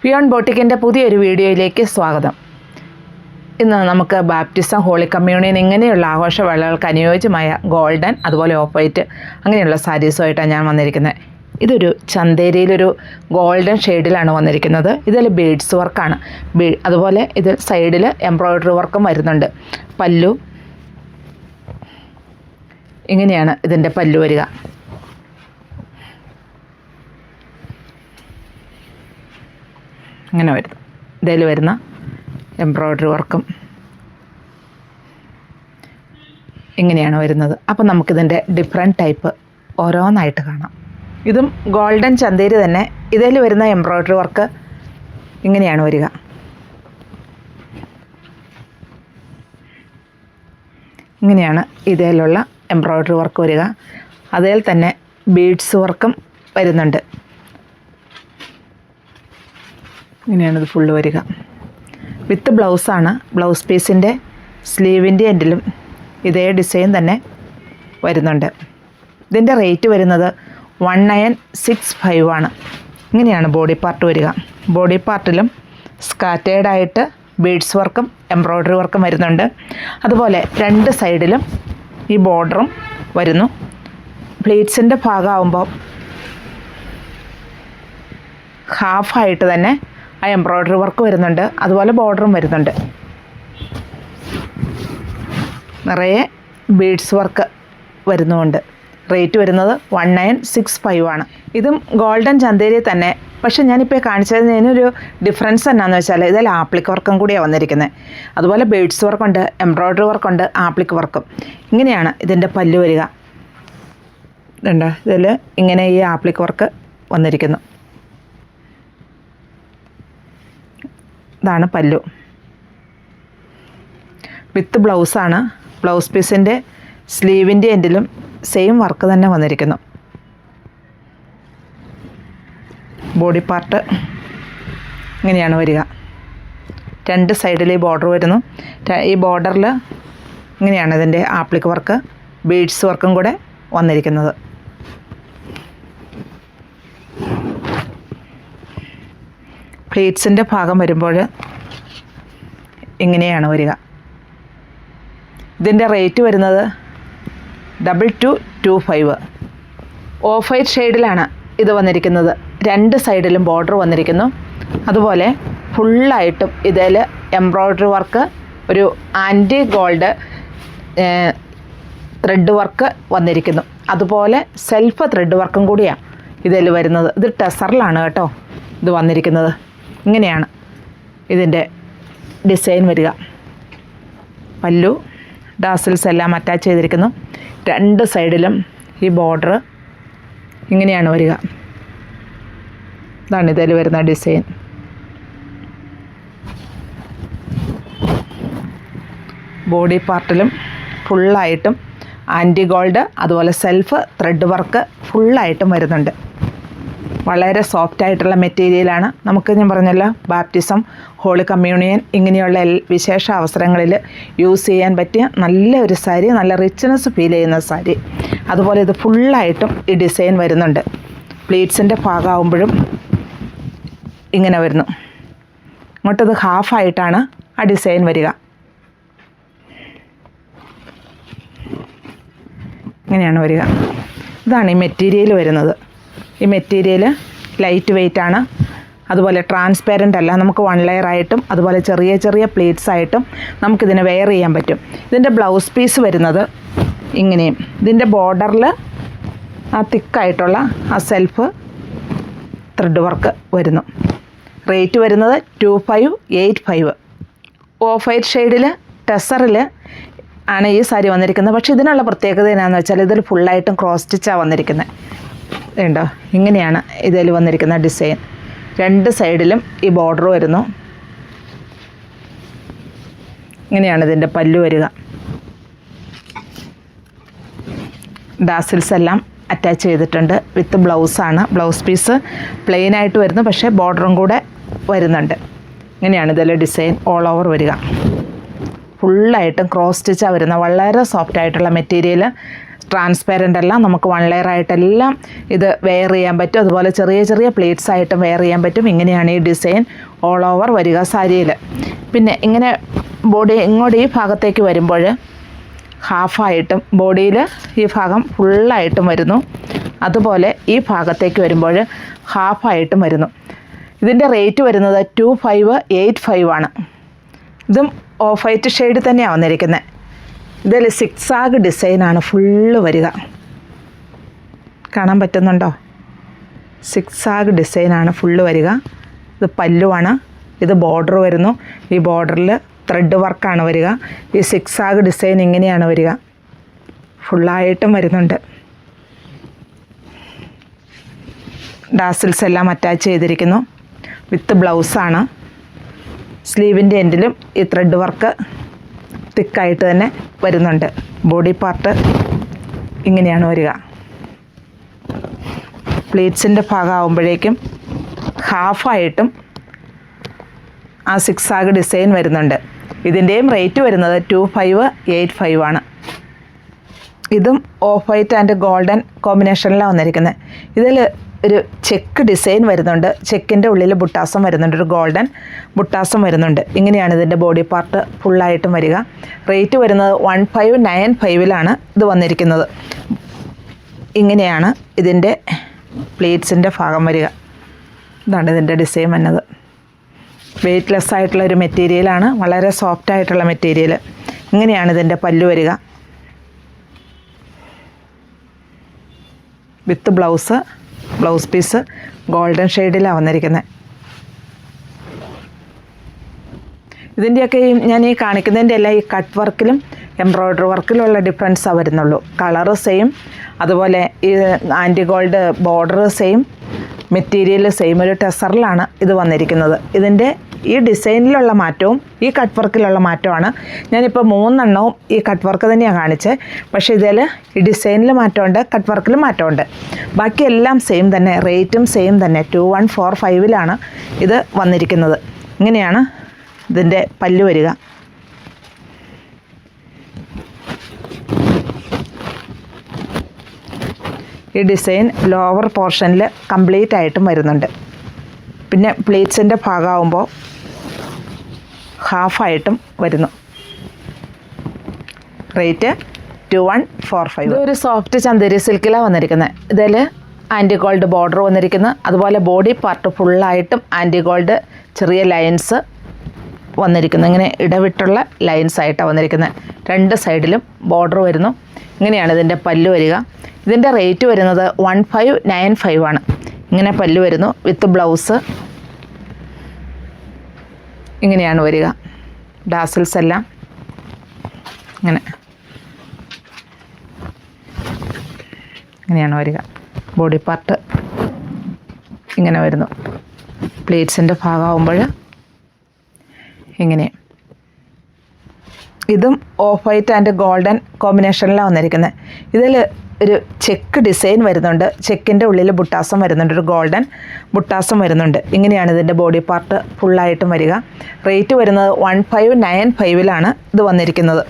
Peon ബോട്ടിക്കിൻ്റെ പുതിയൊരു വീഡിയോയിലേക്ക് സ്വാഗതം. ഇന്ന് നമുക്ക് ബാപ്റ്റിസം, ഹോളി കമ്മ്യൂണിയൻ ഇങ്ങനെയുള്ള ആഘോഷവേളകൾക്ക് അനുയോജ്യമായ ഗോൾഡൻ, അതുപോലെ ഓഫ് വൈറ്റ് അങ്ങനെയുള്ള സാരീസുമായിട്ടാണ് ഞാൻ വന്നിരിക്കുന്നത്. ഇതൊരു ചന്തേരിയിലൊരു ഗോൾഡൻ ഷെയ്ഡിലാണ് വന്നിരിക്കുന്നത്. ഇതിൽ ബീഡ്സ് വർക്കാണ്. അതുപോലെ ഇത് സൈഡിൽ എംബ്രോയ്ഡറി വർക്കും വരുന്നുണ്ട്. പല്ലു ഇങ്ങനെയാണ് ഇതിൻ്റെ പല്ലു വരിക. ഇങ്ങനെ വരുന്നു. ഇതിൽ വരുന്ന എംബ്രോയ്ഡറി വർക്കും ഇങ്ങനെയാണ് വരുന്നത്. അപ്പം നമുക്കിതിൻ്റെ ഡിഫറെൻറ്റ് ടൈപ്പ് ഓരോന്നായിട്ട് കാണാം. ഇതും ഗോൾഡൻ ചന്തേരി തന്നെ. ഇതിൽ വരുന്ന എംബ്രോയ്ഡറി വർക്ക് ഇങ്ങനെയാണ് വരിക. ഇങ്ങനെയാണ് ഇതിലുള്ള എംബ്രോയ്ഡറി വർക്ക് വരിക. അതിൽ തന്നെ ബീഡ്സ് വർക്കും വരുന്നുണ്ട്. ഇങ്ങനെയാണിത് ഫുള്ള് വരിക. വിത്ത് ബ്ലൗസാണ്. ബ്ലൗസ് പീസിൻ്റെ സ്ലീവിൻ്റെ എൻഡിലും ഇതേ ഡിസൈൻ തന്നെ വരുന്നുണ്ട്. ഇതിൻ്റെ റേറ്റ് വരുന്നത് 1965 ആണ്. ഇങ്ങനെയാണ് ബോഡി പാർട്ട് വരിക. ബോഡി പാർട്ടിലും സ്കാറ്റേർഡായിട്ട് ബീഡ്സ് വർക്കും എംബ്രോയ്ഡറി വർക്കും വരുന്നുണ്ട്. അതുപോലെ രണ്ട് സൈഡിലും ഈ ബോർഡറും വരുന്നു. പ്ലീറ്റ്സിൻ്റെ ഭാഗമാകുമ്പോൾ ഹാഫായിട്ട് തന്നെ ആ എംബ്രോയ്ഡറി വർക്ക് വരുന്നുണ്ട്. അതുപോലെ ബോർഡറും വരുന്നുണ്ട്. നിറയെ ബീഡ്സ് വർക്ക് വരുന്നുമുണ്ട്. റേറ്റ് വരുന്നത് 1965 ആണ്. ഇതും ഗോൾഡൻ ചന്തേരി തന്നെ. പക്ഷേ ഞാനിപ്പോൾ കാണിച്ചതിന് ഇതിനൊരു ഡിഫറൻസ് എന്നാന്ന് വെച്ചാൽ ഇതിൽ ആപ്ലിക് വർക്കും കൂടിയാണ് വന്നിരിക്കുന്നത്. അതുപോലെ ബീഡ്സ് വർക്കുണ്ട്, എംബ്രോയ്ഡറി വർക്കുണ്ട്, ആപ്ലിക് വർക്കും. ഇങ്ങനെയാണ് ഇതിൻ്റെ പല്ല് വരിക. ഇതുണ്ട്. ഇതിൽ ഇങ്ങനെ ഈ ആപ്ലിക് വർക്ക് വന്നിരിക്കുന്നു. ഇതാണ് പല്ലു. വിത്ത് ബ്ലൗസാണ്. ബ്ലൗസ് പീസിൻ്റെ സ്ലീവിൻ്റെ എൻഡിലും സെയിം വർക്ക് തന്നെ വന്നിരിക്കുന്നു. ബോഡി പാർട്ട് ഇങ്ങനെയാണ് വരിക. രണ്ട് സൈഡിൽ ഈ ബോർഡർ വരുന്നു. ഈ ബോർഡറിൽ ഇങ്ങനെയാണ് ഇതിൻ്റെ ആപ്ലിക് വർക്ക്, ബീഡ്സ് വർക്കും കൂടെ വന്നിരിക്കുന്നത്. പ്ലീറ്റ്സിൻ്റെ ഭാഗം വരുമ്പോൾ ഇങ്ങനെയാണ് വരിക. ഇതിൻ്റെ റേറ്റ് വരുന്നത് 2225. ഓഫ് വൈറ്റ് ഷെയ്ഡിലാണ് ഇത് വന്നിരിക്കുന്നത്. രണ്ട് സൈഡിലും ബോർഡർ വന്നിരിക്കുന്നു. അതുപോലെ ഫുള്ളായിട്ടും ഇതിൽ എംബ്രോയ്ഡറി വർക്ക്, ഒരു ആൻറ്റി ഗോൾഡ് ത്രെഡ് വർക്ക് വന്നിരിക്കുന്നു. അതുപോലെ സെൽഫ് ത്രെഡ് വർക്കും കൂടിയാണ് ഇതിൽ വരുന്നത്. ഇത് ടെസറിലാണ് കേട്ടോ ഇത് വന്നിരിക്കുന്നത്. ഇങ്ങനെയാണ് ഇതിൻ്റെ ഡിസൈൻ വരിക. പല്ലു, ഡാസിൽസ് എല്ലാം അറ്റാച്ച് ചെയ്തിരിക്കുന്നു. രണ്ട് സൈഡിലും ഈ ബോർഡർ ഇങ്ങനെയാണ് വരിക. ഇതാണ് ഇതിൽ വരുന്ന ഡിസൈൻ. ബോഡി പാർട്ടിലും ഫുള്ളായിട്ടും ആൻറ്റി ഗോൾഡ്, അതുപോലെ സെൽഫ് ത്രെഡ് വർക്ക് ഫുള്ളായിട്ടും വരുന്നുണ്ട്. വളരെ സോഫ്റ്റ് ആയിട്ടുള്ള മെറ്റീരിയലാണ്. നമുക്ക് ഞാൻ പറഞ്ഞല്ലോ, ബാപ്റ്റിസം, ഹോളി കമ്മ്യൂണിയൻ ഇങ്ങനെയുള്ള വിശേഷ അവസരങ്ങളിൽ യൂസ് ചെയ്യാൻ പറ്റിയ നല്ല ഒരു സാരി, നല്ല റിച്ച്നെസ് ഫീൽ ചെയ്യുന്ന സാരി. അതുപോലെ ഇത് ഫുള്ളായിട്ടും ഈ ഡിസൈൻ വരുന്നുണ്ട്. പ്ലീറ്റ്സിൻ്റെ ഭാഗമാകുമ്പോഴും ഇങ്ങനെ വരുന്നു. ഇങ്ങോട്ടത് ഹാഫായിട്ടാണ് ആ ഡിസൈൻ വരിക. ഇങ്ങനെയാണ് വരിക. ഇതാണ് ഈ മെറ്റീരിയൽ വരുന്നത്. ഈ മെറ്റീരിയൽ ലൈറ്റ് വെയ്റ്റ് ആണ്. അതുപോലെ ട്രാൻസ്പെറൻ്റ് അല്ല. നമുക്ക് വൺ ലെയർ ആയിട്ടും അതുപോലെ ചെറിയ ചെറിയ പ്ലേറ്റ്സ് ആയിട്ടും നമുക്കിതിനെ വെയർ ചെയ്യാൻ പറ്റും. ഇതിൻ്റെ ബ്ലൗസ് പീസ് വരുന്നത് ഇങ്ങനെയും. ഇതിൻ്റെ ബോർഡറിൽ ആ തിക്കായിട്ടുള്ള ആ സെൽഫ് ത്രെഡ് വർക്ക് വരുന്നു. റേറ്റ് വരുന്നത് 2585. ഓഫ് വൈറ്റ് ഷെയ്ഡിൽ ടെസറിൽ ആണ് ഈ സാരി വന്നിരിക്കുന്നത്. പക്ഷേ ഇതിനുള്ള പ്രത്യേകത എന്നാന്ന് വെച്ചാൽ ഇതിൽ ഫുള്ളായിട്ടും ക്രോസ് സ്റ്റിച്ചാണ് വന്നിരിക്കുന്നത്. ഉണ്ടോ? ഇങ്ങനെയാണ് ഇതിൽ വന്നിരിക്കുന്ന ഡിസൈൻ. രണ്ട് സൈഡിലും ഈ ബോർഡർ വരുന്നു. ഇങ്ങനെയാണ് ഇതിൻ്റെ പല്ലു വരിക. ഡാസിൽസ് എല്ലാം അറ്റാച്ച് ചെയ്തിട്ടുണ്ട്. വിത്ത് ബ്ലൗസാണ്. ബ്ലൗസ് പീസ് പ്ലെയിൻ ആയിട്ട് വരുന്നു, പക്ഷേ ബോർഡറും കൂടെ വരുന്നുണ്ട്. ഇങ്ങനെയാണ് ഇതിൽ ഡിസൈൻ ഓൾ ഓവർ വരിക. ഫുള്ളായിട്ടും ക്രോസ് സ്റ്റിച്ചാണ് വരുന്നത്. വളരെ സോഫ്റ്റ് ആയിട്ടുള്ള മെറ്റീരിയൽ. ട്രാൻസ്പാരൻ്റ് അല്ല, നമുക്ക് 1 ലെയർ ആയിട്ടെല്ലാം ഇത് വെയർ ചെയ്യാൻ പറ്റും. അതുപോലെ ചെറിയ ചെറിയ പ്ലേറ്റ്സ് ആയിട്ടും വെയർ ചെയ്യാൻ പറ്റും. ഇങ്ങനെയാണ് ഈ ഡിസൈൻ ഓൾ ഓവർ വരിക സാരിയിൽ. പിന്നെ ഇങ്ങനെ ബോഡി ഇങ്ങോട്ട് ഈ ഭാഗത്തേക്ക് വരുമ്പോൾ ഹാഫായിട്ടും ബോഡിയിൽ ഈ ഭാഗം ഫുള്ളായിട്ടും വരുന്നു. അതുപോലെ ഈ ഭാഗത്തേക്ക് വരുമ്പോൾ ഹാഫായിട്ടും വരുന്നു. ഇതിൻ്റെ റേറ്റ് വരുന്നത് 2585 ആണ്. ഇതും ഓഫ് വൈറ്റ് ഷെയ്ഡ് തന്നെയാണ് വന്നിരിക്കുന്നത്. ഇതിൽ സിക്സാഗ് ഡിസൈനാണ് ഫുള്ള് വരിക. കാണാൻ പറ്റുന്നുണ്ടോ? സിക്സാഗ് ഡിസൈനാണ് ഫുള്ള് വരിക. ഇത് പല്ലുവാണ്. ഇത് ബോർഡർ വരുന്നു. ഈ ബോർഡറിൽ ത്രെഡ് വർക്കാണ് വരിക. ഈ സിക്സാഗ് ഡിസൈൻ ഇങ്ങനെയാണ് വരിക. ഫുള്ളായിട്ടും വരുന്നുണ്ട്. ഡാസിൽസ് എല്ലാം അറ്റാച്ച് ചെയ്തിരിക്കുന്നു. വിത്ത് ബ്ലൗസാണ്. സ്ലീവിൻ്റെ എൻഡിലും ഈ ത്രെഡ് വർക്ക് തിക്കായിട്ട് തന്നെ വരുന്നുണ്ട്. ബോഡി പാർട്ട് ഇങ്ങനെയാണ് വരിക. പ്ലീറ്റ്സിൻ്റെ ഭാഗമാകുമ്പോഴേക്കും ഹാഫായിട്ടും ആ സിക്സാഗ് ഡിസൈൻ വരുന്നുണ്ട്. ഇതിൻ്റെയും റേറ്റ് വരുന്നത് 2585 ആണ്. ഇതും ഓഫ് വൈറ്റ് ആൻഡ് ഗോൾഡൻ കോമ്പിനേഷനിലാണ് വന്നിരിക്കുന്നത്. ഇതിൽ ഒരു ചെക്ക് ഡിസൈൻ വരുന്നുണ്ട്. ചെക്കിൻ്റെ ഉള്ളിൽ ബുട്ടാസം വരുന്നുണ്ട്. ഒരു ഗോൾഡൻ ബുട്ടാസം വരുന്നുണ്ട്. ഇങ്ങനെയാണ് ഇതിൻ്റെ ബോഡി പാർട്ട് ഫുള്ളായിട്ടും വരിക. റേറ്റ് വരുന്നത് 1595 ഇത് വന്നിരിക്കുന്നത്. ഇങ്ങനെയാണ് ഇതിൻ്റെ പ്ലേറ്റ്സിൻ്റെ ഭാഗം വരിക. ഇതാണ് ഇതിൻ്റെ ഡിസൈൻ വന്നത്. വെയ്റ്റ്ലെസ് ആയിട്ടുള്ള ഒരു മെറ്റീരിയലാണ്. വളരെ സോഫ്റ്റ് ആയിട്ടുള്ള മെറ്റീരിയൽ. ഇങ്ങനെയാണ് ഇതിൻ്റെ പല്ലു വരിക. വിത്ത് ബ്ലൗസ് പീസ് ഗോൾഡൻ ഷെയ്ഡിലാണ് വന്നിരിക്കുന്നത്. ഇതിൻ്റെയൊക്കെ ഞാൻ ഈ കാണിക്കുന്നതിൻ്റെ എല്ലാം ഈ കട്ട് വർക്കിലും എംബ്രോയ്ഡറി വർക്കിലുള്ള ഡിഫറൻസാണ് വരുന്നുള്ളൂ. കളറ് സെയിം, അതുപോലെ ഈ antique gold border same, material same. ഒരു ടെസറിലാണ് ഇത് വന്നിരിക്കുന്നത്. ഇതിൻ്റെ ഈ ഡിസൈനിലുള്ള മാറ്റവും ഈ കട്ട് വർക്കിലുള്ള മാറ്റമാണ്. ഞാനിപ്പോൾ 3 എണ്ണവും ഈ കട്ട് വർക്ക് തന്നെയാണ് കാണിച്ചത്. പക്ഷേ ഇതിൽ ഈ ഡിസൈനിൽ മാറ്റമുണ്ട്, കട്ട് വർക്കിൽ മാറ്റമുണ്ട്. ബാക്കിയെല്ലാം സെയിം തന്നെ. റേറ്റും സെയിം തന്നെ. 2145 ഇത് വന്നിരിക്കുന്നത്. ഇങ്ങനെയാണ് ഇതിൻ്റെ പല്ലു വരിക. ഈ ഡിസൈൻ ലോവർ പോർഷനിൽ കംപ്ലീറ്റ് ആയിട്ടും വരുന്നുണ്ട്. പിന്നെ പ്ലേറ്റ്സിൻ്റെ ഭാഗമാകുമ്പോൾ ഹാഫായിട്ടും വരുന്നു. റേറ്റ് 2145. ഇതൊരു സോഫ്റ്റ് ചന്ദേരി സിൽക്കിലാണ് വന്നിരിക്കുന്നത്. ഇതിൽ ആൻറ്റി ഗോൾഡ് ബോർഡർ വന്നിരിക്കുന്നത്. അതുപോലെ ബോഡി പാർട്ട് ഫുള്ളായിട്ടും ആൻറ്റി ഗോൾഡ് ചെറിയ ലൈൻസ് വന്നിരിക്കുന്നു. ഇങ്ങനെ ഇടവിട്ടുള്ള ലൈൻസ് ആയിട്ടാണ് വന്നിരിക്കുന്നത്. 2 സൈഡിലും ബോർഡർ വരുന്നു. ഇങ്ങനെയാണ് ഇതിൻ്റെ പല്ല് വരിക. ഇതിൻ്റെ റേറ്റ് വരുന്നത് 1595 ഇങ്ങനെ പല്ല് വരുന്നു. വിത്ത് ബ്ലൗസ് ഇങ്ങനെയാണ് വരിക. ഡാസിൽസ് എല്ലാം ഇങ്ങനെയാണ് വരിക. ബോഡി പാർട്ട് ഇങ്ങനെ വരുന്നു. പ്ലേറ്റ്സിൻ്റെ ഭാഗമാകുമ്പോൾ ഇങ്ങനെ. ഇതും ഓഫ് വൈറ്റ് ആൻഡ് ഗോൾഡൻ കോമ്പിനേഷനിലാണ് വന്നിരിക്കുന്നത്. ഇതിൽ ഒരു ചെക്ക് ഡിസൈൻ വരുന്നുണ്ട്. ചെക്കിൻ്റെ ഉള്ളിൽ ബുട്ടാസം വരുന്നുണ്ട്. ഒരു ഗോൾഡൻ ബുട്ടാസം വരുന്നുണ്ട്. ഇങ്ങനെയാണ് ഇതിൻ്റെ ബോഡി പാർട്ട് ഫുള്ളായിട്ടും വരിക. റേറ്റ് വരുന്നത് 1595 ഇത് വന്നിരിക്കുന്നത്.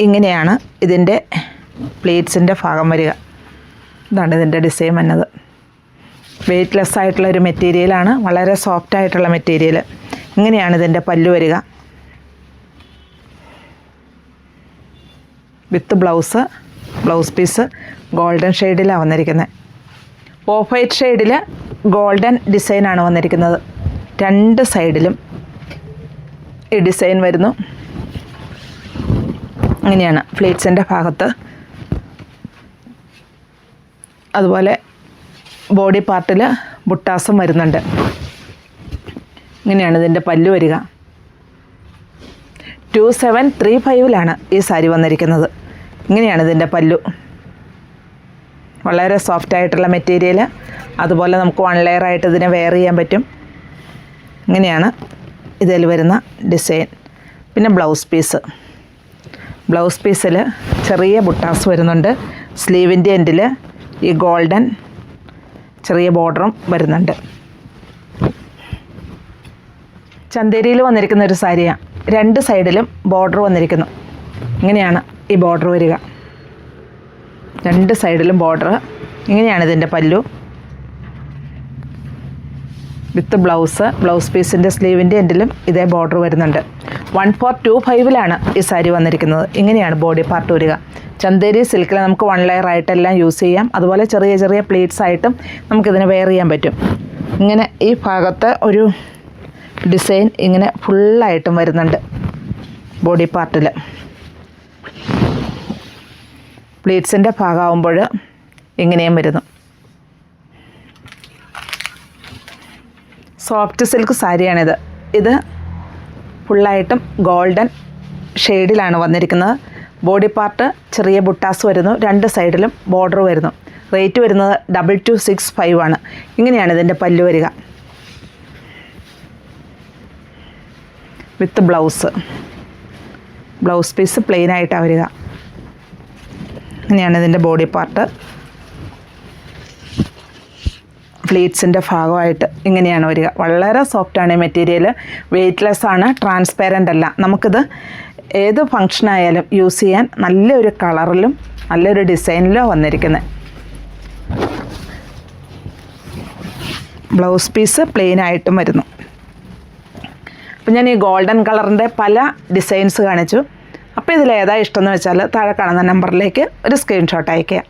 ഇങ്ങനെയാണ് ഇതിൻ്റെ പ്ലേറ്റ്സിൻ്റെ ഭാഗം വരിക. ഇതാണ് ഇതിൻ്റെ ഡിസൈൻ വന്നത്. വെയ്റ്റ്ലെസ് ആയിട്ടുള്ള ഒരു മെറ്റീരിയലാണ്. വളരെ സോഫ്റ്റ് ആയിട്ടുള്ള മെറ്റീരിയൽ. ഇങ്ങനെയാണ് ഇതിൻ്റെ പല്ലു വരിക. വിത്ത് ബ്ലൗസ് പീസ് ഗോൾഡൻ ഷെയ്ഡിലാണ് വന്നിരിക്കുന്നത്. ഓഫ് വൈറ്റ് ഷെയ്ഡിൽ ഗോൾഡൻ ഡിസൈനാണ് വന്നിരിക്കുന്നത്. 2 സൈഡിലും ഈ ഡിസൈൻ വരുന്നു. ഇങ്ങനെയാണ് പ്ലേറ്റ്സിൻ്റെ ഭാഗത്ത്. അതുപോലെ ബോഡി പാർട്ടിൽ ബുട്ടാസും വരുന്നുണ്ട്. ഇങ്ങനെയാണ് ഇതിൻ്റെ പല്ലു വരിക. 2735 ഈ സാരി വന്നിരിക്കുന്നത്. ഇങ്ങനെയാണ് ഇതിൻ്റെ പല്ലു. വളരെ സോഫ്റ്റ് ആയിട്ടുള്ള മെറ്റീരിയൽ. അതുപോലെ നമുക്ക് 1 ലെയർ ആയിട്ട് ഇതിനെ വെയർ ചെയ്യാൻ പറ്റും. ഇങ്ങനെയാണ് ഇതിൽ വരുന്ന ഡിസൈൻ. പിന്നെ ബ്ലൗസ് പീസിൽ ചെറിയ ബുട്ടാസ് വരുന്നുണ്ട്. സ്ലീവിൻ്റെ എൻഡിൽ ഈ ഗോൾഡൻ ചെറിയ ബോർഡറും വരുന്നുണ്ട്. ചന്തേരിയിൽ വന്നിരിക്കുന്ന ഒരു സാരിയാണ്. 2 സൈഡിലും ബോർഡർ വന്നിരിക്കുന്നു. ഇങ്ങനെയാണ് ഈ ബോർഡർ വരിക. രണ്ട് സൈഡിലും ബോർഡർ. ഇങ്ങനെയാണ് ഇതിൻ്റെ പല്ലു വിത്ത് ബ്ലൗസ് പീസിൻ്റെ സ്ലീവിൻ്റെ എൻഡിലും ഇതേ ബോർഡർ വരുന്നുണ്ട്. 1425 ഈ സാരി വന്നിരിക്കുന്നത്. ഇങ്ങനെയാണ് ബോഡി പാർട്ട് വരിക. ചന്തേരി സിൽക്കിൽ നമുക്ക് 1 ലെയർ ആയിട്ടെല്ലാം യൂസ് ചെയ്യാം. അതുപോലെ ചെറിയ ചെറിയ പ്ലീറ്റ്സ് ആയിട്ടും നമുക്കിതിനെ വെയർ ചെയ്യാൻ പറ്റും. ഇങ്ങനെ ഈ ഭാഗത്ത് ഒരു ഡിസൈൻ ഇങ്ങനെ ഫുള്ളായിട്ടും വരുന്നുണ്ട്. ബോഡി പാർട്ടിൽ പ്ലീറ്റ്സിൻ്റെ ഭാഗമാകുമ്പോൾ ഇങ്ങനെയും വരുന്നു. സോഫ്റ്റ് സിൽക്ക് സാരിയാണിത്. ഇത് ഫുള്ളായിട്ടും ഗോൾഡൻ ഷെയ്ഡിലാണ് വന്നിരിക്കുന്നത്. ബോഡി പാർട്ട് ചെറിയ ബുട്ടാസ് വരുന്നു. രണ്ട് സൈഡിലും ബോർഡർ വരുന്നു. റേറ്റ് വരുന്നത് 2265 ആണ്. ഇങ്ങനെയാണ് ഇതിൻ്റെ പല്ലു വരിക വിത്ത് ബ്ലൗസ് പീസ് പ്ലെയിൻ ആയിട്ടാണ് വരിക. ഇങ്ങനെയാണ് ഇതിൻ്റെ ബോഡി പാർട്ട്. പ്ലീറ്റ്സിൻ്റെ ഭാഗമായിട്ട് ഇങ്ങനെയാണ് വരിക. വളരെ സോഫ്റ്റാണ് ഈ മെറ്റീരിയൽ. വെയ്റ്റ്ലെസ് ആണ്, ട്രാൻസ്പെറൻ്റ് അല്ല. നമുക്കിത് ഏത് ഫങ്ഷനായാലും യൂസ് ചെയ്യാൻ നല്ലൊരു കളറിലും നല്ലൊരു ഡിസൈനിലോ വന്നിരിക്കുന്നത്. ബ്ലൗസ് പീസ് പ്ലെയിൻ ആയിട്ടും വരുന്നു. അപ്പം ഞാൻ ഈ ഗോൾഡൻ കളറിൻ്റെ പല ഡിസൈൻസ് കാണിച്ചു. അപ്പോൾ ഇതിലേതാ ഇഷ്ടമെന്ന് വെച്ചാൽ താഴെ കാണുന്ന നമ്പറിലേക്ക് ഒരു സ്ക്രീൻഷോട്ട് അയയ്ക്കുക.